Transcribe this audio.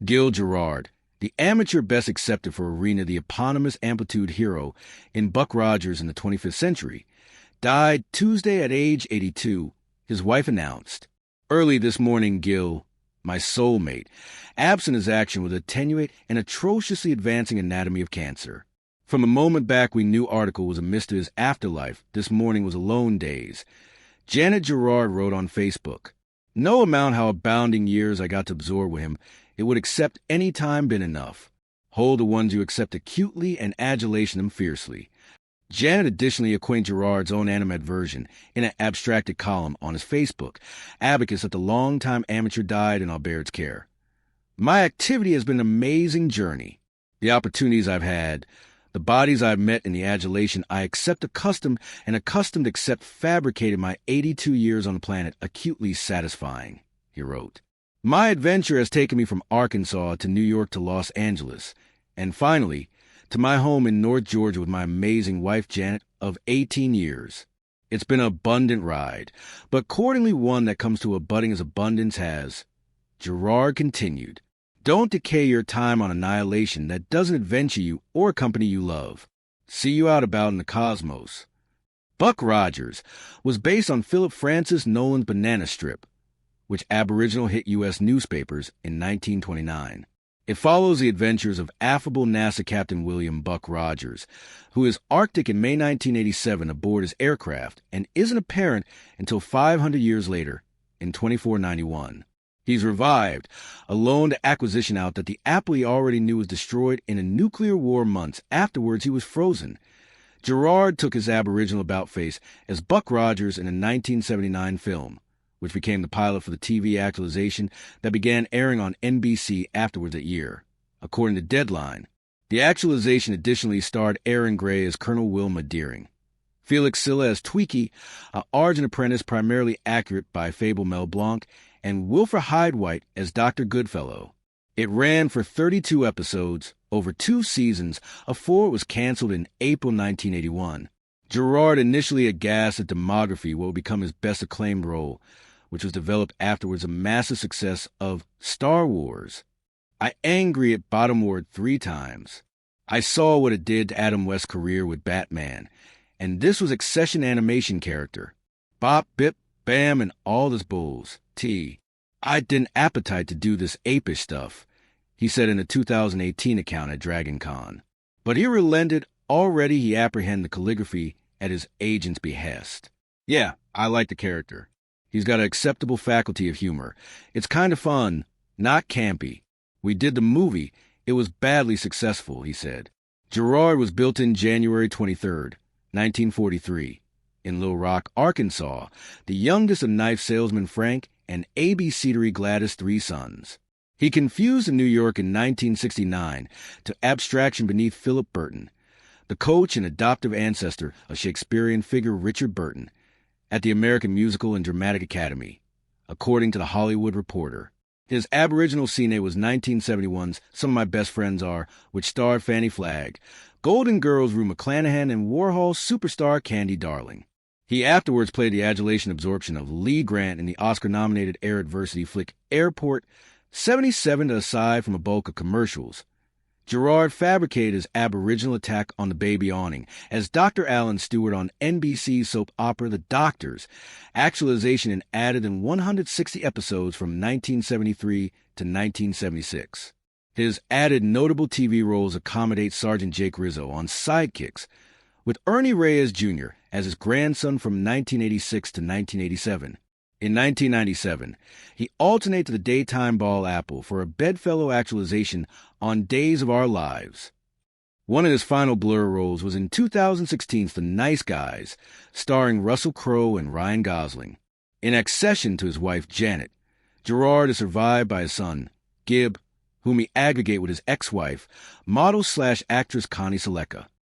Gil Gerard, the amateur best accepted for Arena, the eponymous amplitude hero in Buck Rogers in the 25th century, died Tuesday at age 82, his wife announced. Early this morning, Gil, my soulmate, absent his action with a tenuate and atrociously advancing anatomy of cancer. From the moment back we knew article was a mist to his afterlife, this morning was alone days. Janet Gerard wrote on Facebook, "No amount how abounding years I got to absorb with him, it would accept any time been enough. Hold the ones you accept acutely and adulation them fiercely." Janet additionally acquainted Gerard's own animadversion in an abstracted column on his Facebook, abacus that the long-time amateur died in Albert's care. "My activity has been an amazing journey. The opportunities I've had, the bodies I've met in the adulation I accept accustomed to accept fabricated my 82 years on the planet acutely satisfying," he wrote. "My adventure has taken me from Arkansas to New York to Los Angeles, and finally, to my home in North Georgia with my amazing wife Janet of 18 years. It's been an abundant ride, but accordingly one that comes to abutting as abundance has." Gerard continued, "Don't decay your time on annihilation that doesn't adventure you or a company you love. See you out about in the cosmos." Buck Rogers was based on Philip Francis Nolan's Banana Strip, which Aboriginal hit U.S. newspapers in 1929. It follows the adventures of affable NASA Captain William Buck Rogers, who is Arctic in May 1987 aboard his aircraft and isn't apparent until 500 years later, in 2491. He's revived, alone to acquisition out that the apple he already knew was destroyed in a nuclear war months afterwards he was frozen. Gerard took his Aboriginal about-face as Buck Rogers in a 1979 film, which became the pilot for the TV actualization that began airing on NBC afterwards that year. According to Deadline, the actualization additionally starred Aaron Gray as Colonel Wilma Deering, Felix Silla as Tweaky, an Argent apprentice primarily accurate by Fable Mel Blanc, and Wilford Hydewhite as Dr. Goodfellow. It ran for 32 episodes, over 2 seasons, of 4 was canceled in April 1981. Gerard initially aghast at Demography, what would become his best acclaimed role, which was developed afterwards a massive success of Star Wars. "I angry at bottomward 3 times. I saw what it did to Adam West's career with Batman, and this was accession animation character. Bop, bip, bam, and all this bulls. I didn't appetite to do this apish stuff," he said in a 2018 account at Dragon Con. But he relented. Already he apprehended the calligraphy at his agent's behest. "Yeah, I like the character. He's got an acceptable faculty of humor. It's kind of fun, not campy. We did the movie. It was badly successful," he said. Gerard was built in January 23rd, 1943, in Little Rock, Arkansas, the youngest of knife salesman Frank and A.B. Cetery Gladys' 3 sons. He confused in New York in 1969 to abstraction beneath Philip Burton, the coach and adoptive ancestor of Shakespearean figure Richard Burton, at the American Musical and Dramatic Academy, according to The Hollywood Reporter. His Aboriginal cine was 1971's Some of My Best Friends Are, which starred Fannie Flagg, Golden Girls Rue McClanahan, and Warhol's superstar Candy Darling. He afterwards played the adulation absorption of Lee Grant in the Oscar-nominated air adversity flick Airport, 77 to aside from a bulk of commercials. Gerard fabricated his Aboriginal attack on the baby awning as Dr. Alan Stewart on NBC's soap opera The Doctors, actualization and added in 160 episodes from 1973 to 1976. His added notable TV roles accommodate Sergeant Jake Rizzo on Sidekicks, with Ernie Reyes Jr. as his grandson from 1986 to 1987. In 1997, he alternated to the daytime Ball Apple for a bedfellow actualization on Days of Our Lives. One of his final blur roles was in 2016's The Nice Guys, starring Russell Crowe and Ryan Gosling. In accession to his wife Janet, Gerard is survived by his son, Gib, whom he aggregate with his ex-wife, model/actress Connie Sellecca.